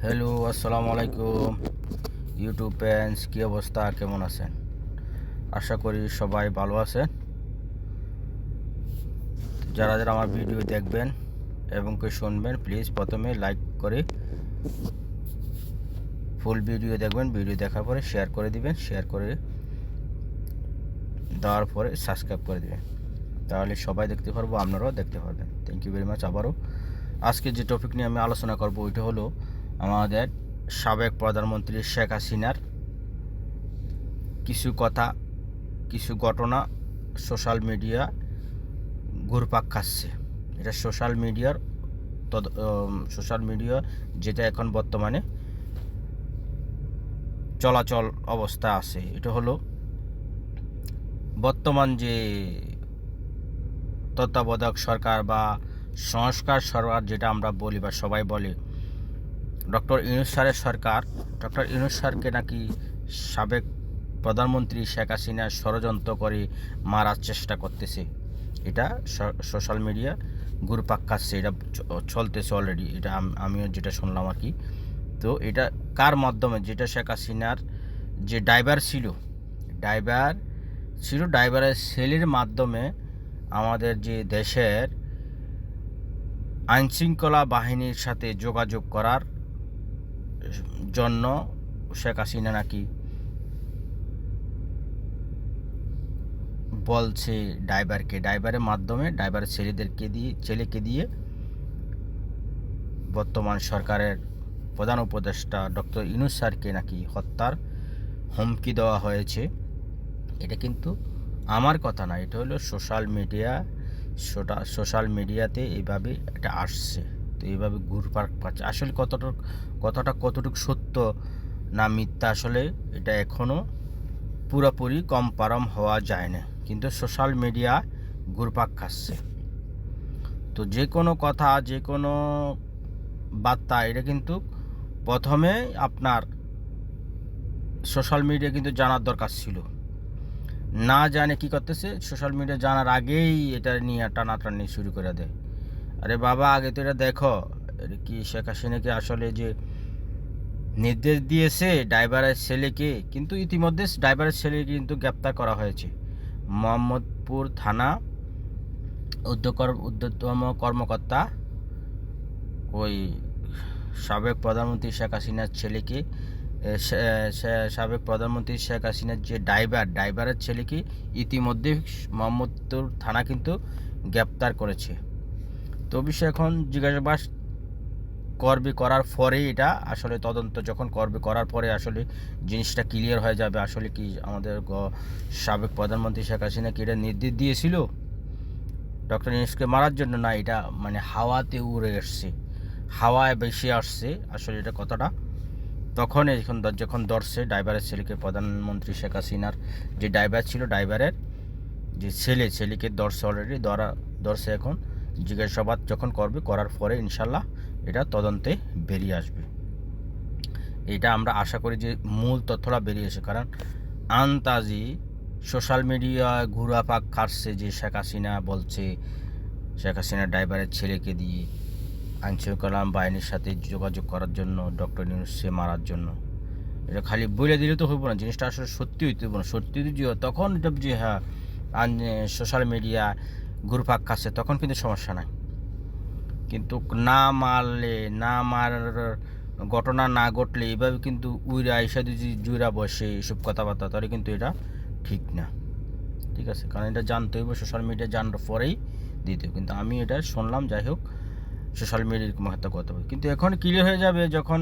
Hello, আসসালামু আলাইকুম YouTube friends, কী অবস্থা, কেমন আছেন? আশা করি সবাই ভালো আছেন। যারা যারা আমার ভিডিও দেখবেন এবং কি শুনবেন, প্লিজ প্রথমে লাইক করে ফুল ভিডিও দেখবেন। ভিডিও দেখার পরে শেয়ার করে দিবেন, শেয়ার করে দেওয়ার পরে সাবস্ক্রাইব করে দিবেন। তাহলে সবাই দেখতে পারবো, আপনারাও দেখতে পারবেন। Thank you very much. আবারও আজকে যে টপিক নিয়ে আমি আলোচনা করব ওইটা হলো আমাদের সাবেক প্রধানমন্ত্রী শেখ হাসিনার কিছু কথা, কিছু ঘটনা সোশ্যাল মিডিয়া ঘুরপাক খাচ্ছে। এটা সোশ্যাল মিডিয়া যেটা এখন বর্তমানে চলাচল অবস্থা আছে। এটা হলো বর্তমান যে তত্ত্বাবধায়ক সরকার বা সংস্কার সরকার যেটা আমরা বলি বা সবাই বলে, ডক্টর ইউনূস স্যারের সরকার। ডক্টর ইউনূস স্যারকে নাকি সাবেক প্রধানমন্ত্রী শেখ হাসিনা ষড়যন্ত্র করে মারার চেষ্টা করতেছে। এটা সোশ্যাল মিডিয়া ঘুরপাক খাচ্ছে, এটা চলতেছে অলরেডি। এটা আমিও যেটা শুনলাম আর কি। তো এটা কার মাধ্যমে? যেটা শেখ হাসিনার যে ড্রাইভারের ছেলের মাধ্যমে আমাদের যে দেশের আইনশৃঙ্খলা বাহিনীর সাথে যোগাযোগ করার জন্য শেখ হাসিনা নাকি বলছে ড্রাইভারের মাধ্যমে, ড্রাইভারের ছেলেকে দিয়ে বর্তমান সরকারের প্রধান উপদেষ্টা ডক্টর ইউনূস স্যারকে নাকি হত্যার হুমকি দেওয়া হয়েছে। এটা কিন্তু আমার কথা না, এটা হলো সোশ্যাল মিডিয়াতে এইভাবে এটা আসছে। তো এইভাবে ঘুরপাক পাচ্ছে। আসলে কতটুকু সত্য না মিথ্যা, আসলে এটা এখনও পুরোপুরি কনফার্ম হওয়া যায় না, কিন্তু সোশ্যাল মিডিয়া ঘুরপাক খাচ্ছে। তো যে কোনো কথা, যে কোনো বার্তা, এটা কিন্তু প্রথমে আপনার সোশ্যাল মিডিয়া কিন্তু জানার দরকার ছিল। না জানে কি করতেছে, সোশ্যাল মিডিয়া জানার আগেই এটা নিয়ে টানাটানি শুরু করে দেয়। আরে বাবা, আগে তো এটা দেখো, এটা কি শেখ হাসিনাকে আসলে যে নির্দেশ দিয়েছে ড্রাইভারের ছেলেকে, কিন্তু ইতিমধ্যে ড্রাইভারের ছেলেকে কিন্তু গ্রেপ্তার করা হয়েছে। মোহাম্মদপুর থানা ঊর্ধ্বতম কর্মকর্তা ওই সাবেক প্রধানমন্ত্রী শেখ হাসিনার ছেলেকে, সাবেক প্রধানমন্ত্রী শেখ হাসিনার যে ড্রাইভারের ছেলেকে ইতিমধ্যে মোহাম্মদপুর থানা কিন্তু গ্রেপ্তার করেছে। তো বিষয় এখন জিজ্ঞাসাবাদ করার পরে, এটা আসলে তদন্ত যখন করার পরে আসলে জিনিসটা ক্লিয়ার হয়ে যাবে। আসলে কি আমাদের সাবেক প্রধানমন্ত্রী শেখ হাসিনা কি এটা নির্দেশ দিয়েছিল ডক্টর ইউনূসকে মারার জন্য, না এটা মানে হাওয়াতে উড়ে এসছে, হাওয়ায় বেশি আসছে আসলে এটা কথাটা। তখন যখন ধরছে ড্রাইভারের ছেলেকে, প্রধানমন্ত্রী শেখ হাসিনার যে ড্রাইভার ছিল, ড্রাইভারের যে ছেলেকে ধরছে অলরেডি, ধরছে। এখন জিজ্ঞাসাবাদ যখন করার পরে ইনশাল্লাহ এটা তদন্তে বেরিয়ে আসবে। এটা আমরা আশা করি যে মূল তথ্যটা বেরিয়ে আসে, কারণ আন্তাজি সোশ্যাল মিডিয়ায় ঘুরাপাক খাচ্ছে যে শেখ হাসিনা বলছে শেখ হাসিনা ড্রাইভারের ছেলেকে দিয়ে আইনশৃঙ্খলা বাহিনীর সাথে যোগাযোগ করার জন্য, ডক্টর ইউনূসকে মারার জন্য। এটা খালি বলে দিলে তো হইব না, জিনিসটা আসলে সত্যি হইতে হইব না। সত্যি যদি তখন এটা যে হ্যাঁ সোশ্যাল মিডিয়া ঘুরপাক খাচ্ছে, তখন কিন্তু সমস্যা নাই। কিন্তু না মারার ঘটনা না ঘটলে এভাবে কিন্তু উইরা এসে যদি জুইরা বসে এসব কথাবার্তা, তাহলে কিন্তু এটা ঠিক না। ঠিক আছে, কারণ এটা জানতে হইব, সোশ্যাল মিডিয়া জানার পরেই দিতে। কিন্তু আমি এটা শুনলাম, যাই হোক, সোশ্যাল মিডিয়ার এরকম একটা কথা বলি। কিন্তু এখন ক্লিয়ার হয়ে যাবে যখন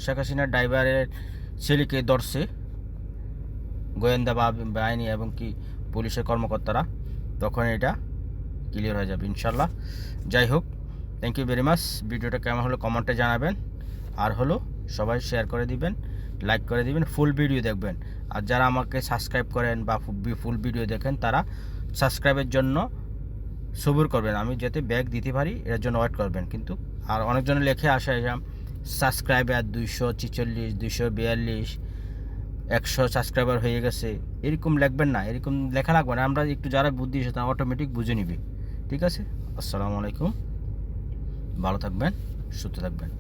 শেখ হাসিনার ড্রাইভারের ছেলেকে ধরছে গোয়েন্দা বাহিনী এবং কি পুলিশের কর্মকর্তারা, তখন এটা ক্লিয়ার হয়ে যাবে ইনশাল্লাহ। যাই হোক, থ্যাংক ইউ ভেরি মাচ। ভিডিওটা কেমন হলো কমেন্টে জানাবেন, আর হলো সবাই শেয়ার করে দিবেন, লাইক করে দিবেন, ফুল ভিডিও দেখবেন। আর যারা আমাকে সাবস্ক্রাইব করেন বা ফুল ভিডিও দেখেন, তারা সাবস্ক্রাইবের জন্য সবুর করবেন, আমি যাতে ব্যাগ দিতে পারি এর জন্য ওয়েট করবেন। কিন্তু আর অনেকজনে লেখে আসে সাবস্ক্রাইবার 246, 242, 100 সাবস্ক্রাইবার হয়ে গেছে, এরকম লিখবেন না, এরকম লেখা লাগবে না। আমরা একটু যারা বুদ্ধি এসে তারা অটোমেটিক বুঝে নিবে। ঠিক আছে, আসসালামু আলাইকুম, ভালো থাকবেন, সুস্থ থাকবেন।